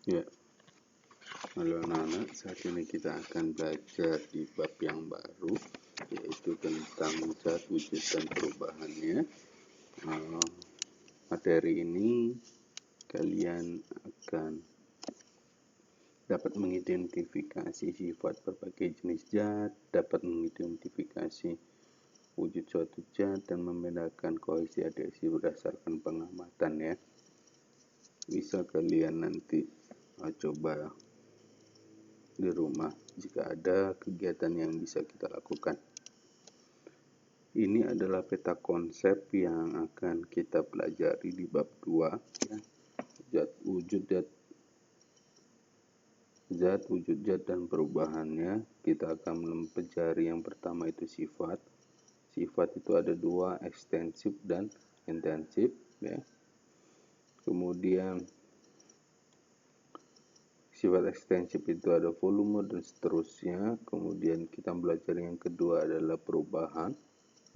Ya, halo anak-anak, saat ini kita akan belajar di bab yang baru, yaitu tentang zat, wujud, dan perubahannya. Materi ini kalian akan dapat mengidentifikasi sifat berbagai jenis zat, dapat mengidentifikasi wujud suatu zat, dan membedakan kohesi adhesi berdasarkan pengamatan ya. Bisa kalian nanti coba di rumah jika ada kegiatan yang bisa kita lakukan. Ini adalah peta konsep yang akan kita pelajari di bab 2 ya. Zat, wujud zat, dan perubahannya. Kita akan mempelajari yang pertama itu sifat. Sifat itu ada dua, ekstensif dan intensif ya. Kemudian sifat ekstensif itu ada volume dan seterusnya. Kemudian kita belajar yang kedua adalah perubahan.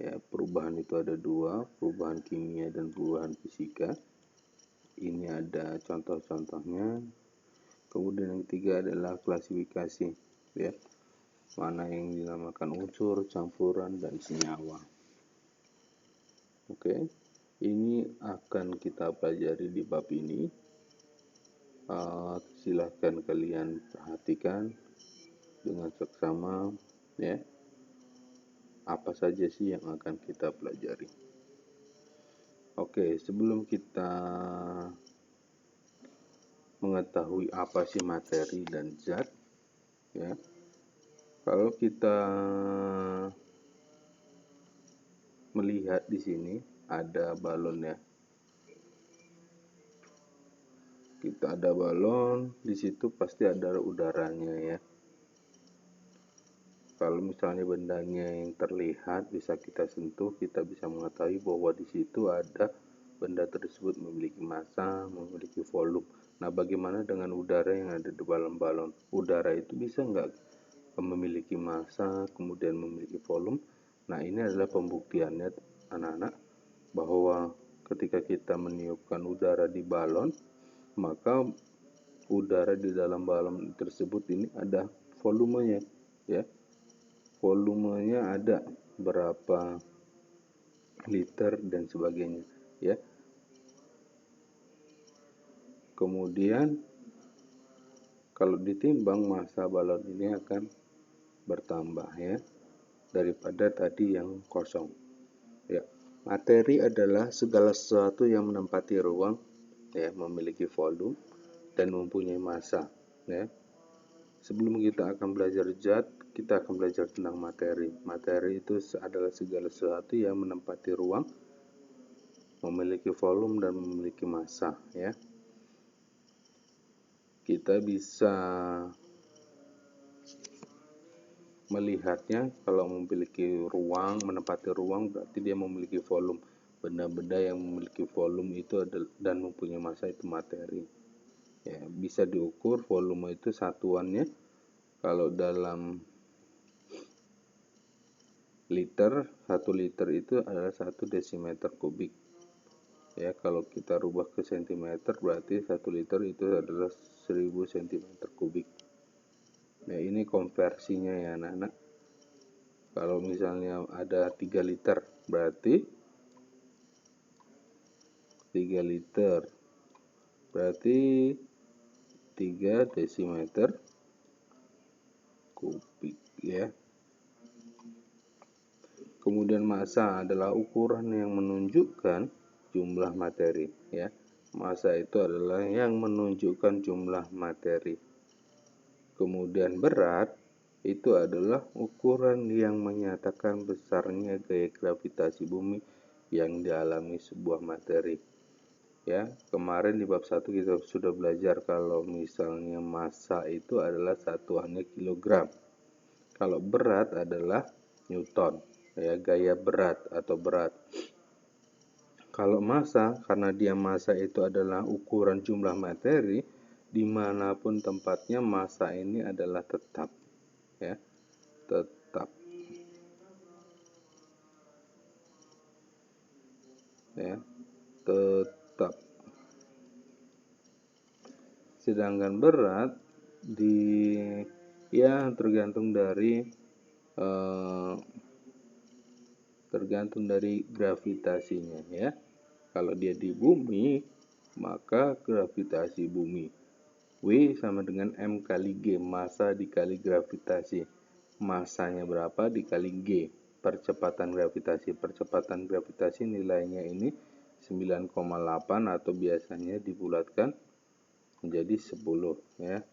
Ya, perubahan itu ada dua, perubahan kimia dan perubahan fisika. Ini ada contoh-contohnya. Kemudian yang ketiga adalah klasifikasi, ya, mana yang dinamakan unsur, campuran, dan senyawa. Oke, ini akan kita pelajari di bab ini. Silahkan kalian perhatikan dengan seksama, ya, apa saja sih yang akan kita pelajari. Oke, sebelum kita mengetahui apa sih materi dan zat, ya, kalau kita melihat di sini ada balon ya. Kita ada balon, di situ pasti ada udaranya ya. Kalau misalnya bendanya yang terlihat bisa kita sentuh, kita bisa mengetahui bahwa di situ ada benda tersebut memiliki massa, memiliki volume. Nah, bagaimana dengan udara yang ada di dalam balon? Udara itu bisa nggak memiliki massa, kemudian memiliki volume? Nah, ini adalah pembuktiannya anak-anak, bahwa ketika kita meniupkan udara di balon, maka udara di dalam balon tersebut ini ada volumenya ya. Volumenya ada berapa liter dan sebagainya ya. Kemudian kalau ditimbang, massa balon ini akan bertambah ya daripada tadi yang kosong ya. Materi adalah segala sesuatu yang menempati ruang ya, memiliki volume dan mempunyai massa ya. Sebelum kita akan belajar zat, kita akan belajar tentang materi. Materi itu adalah segala sesuatu yang menempati ruang, memiliki volume dan memiliki massa ya. Kita bisa melihatnya, kalau memiliki ruang, menempati ruang, berarti dia memiliki volume. Benda-benda yang memiliki volume itu adalah, dan mempunyai massa, itu materi ya. Bisa diukur volume itu satuannya, kalau dalam liter, 1 liter itu adalah 1 desimeter kubik ya. Kalau kita rubah ke sentimeter, berarti 1 liter itu adalah 1000 cm kubik. Nah, ini konversinya ya anak-anak. Kalau misalnya ada 3 liter, berarti 3 liter berarti 3 desimeter kubik ya. Kemudian massa adalah ukuran yang menunjukkan jumlah materi ya. Massa itu adalah yang menunjukkan jumlah materi. Kemudian berat itu adalah ukuran yang menyatakan besarnya gaya gravitasi bumi yang dialami sebuah materi. Ya, kemarin di bab 1 kita sudah belajar kalau misalnya massa itu adalah satuannya kilogram. Kalau berat adalah newton. Ya, gaya berat atau berat. Kalau massa, karena dia massa itu adalah ukuran jumlah materi, dimanapun tempatnya massa ini adalah tetap ya, tetap ya, tetap. Sedangkan berat tergantung dari gravitasinya ya. Kalau dia di bumi, maka gravitasi bumi W sama dengan M kali G, massa dikali gravitasi. Massanya berapa dikali G, percepatan gravitasi. Percepatan gravitasi nilainya ini 9,8 atau biasanya dibulatkan menjadi 10 ya.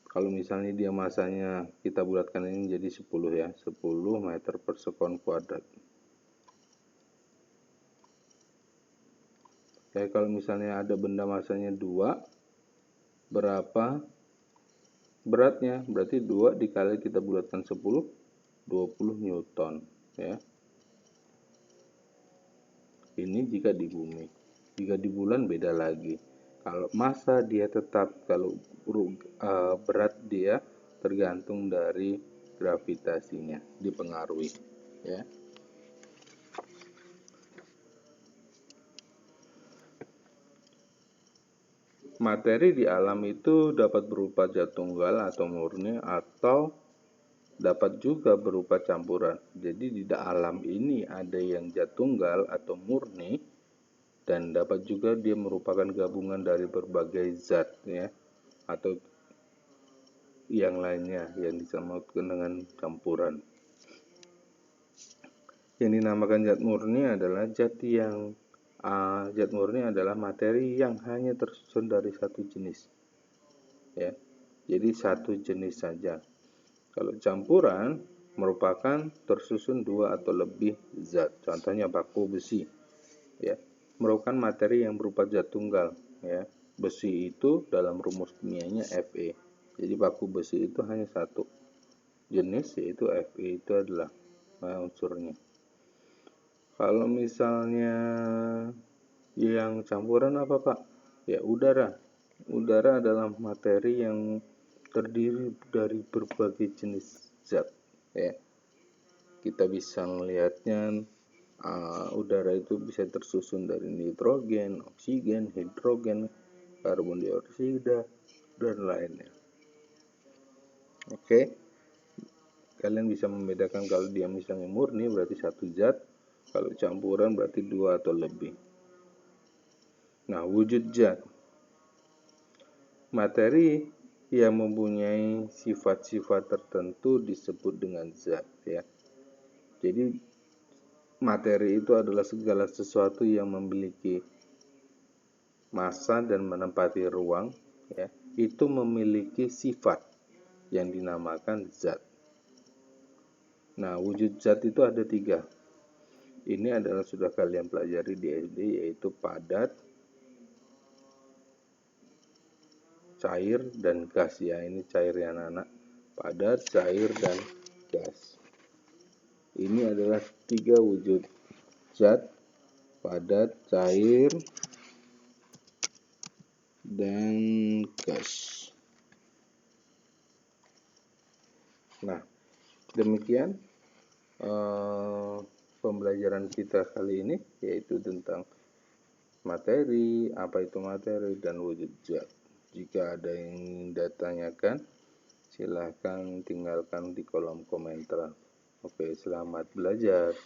Kalau misalnya dia masanya kita bulatkan ini menjadi 10 ya, 10 meter per sekon kuadrat. Oke, kalau misalnya ada benda masanya 2, berapa beratnya? Berarti 2 dikali kita bulatkan 10, 20 Newton ya. Ini jika di bumi. Jika di bulan beda lagi. Kalau massa dia tetap, kalau berat dia tergantung dari gravitasinya, dipengaruhi ya. Materi di alam itu dapat berupa zat tunggal atau murni, atau dapat juga berupa campuran. Jadi di alam ini ada yang zat tunggal atau murni, dan dapat juga dia merupakan gabungan dari berbagai zat ya, atau yang lainnya yang disebutkan dengan campuran. Yang dinamakan zat murni adalah zat murni adalah materi yang hanya tersusun dari satu jenis ya. Jadi satu jenis saja. Kalau campuran merupakan tersusun 2 atau lebih zat. Contohnya baku besi ya, merupakan materi yang berupa zat tunggal ya. Besi itu dalam rumus kimianya Fe. Jadi baku besi itu hanya satu jenis, yaitu Fe, itu adalah unsurnya. Kalau misalnya yang campuran apa Pak? Ya udara. Udara adalah materi yang terdiri dari berbagai jenis zat ya. Kita bisa melihatnya udara itu bisa tersusun dari nitrogen, oksigen, hidrogen, karbon dioksida, dan lainnya. Oke, kalian bisa membedakan kalau dia misalnya murni berarti satu zat, kalau campuran berarti 2 atau lebih. Nah, wujud zat, materi yang mempunyai sifat-sifat tertentu disebut dengan zat ya. Jadi materi itu adalah segala sesuatu yang memiliki massa dan menempati ruang ya, itu memiliki sifat yang dinamakan zat. Nah, wujud zat itu ada 3. Ini adalah sudah kalian pelajari di SD, yaitu padat, cair, dan gas ya. Ini cair ya anak-anak. Padat, cair, dan gas. Ini adalah 3 wujud zat: padat, cair, dan gas. Nah, demikian pembelajaran kita kali ini, yaitu tentang materi, apa itu materi, dan wujud zat. Jika ada yang ingin ditanyakan, silahkan tinggalkan di kolom komentar. Oke, selamat belajar.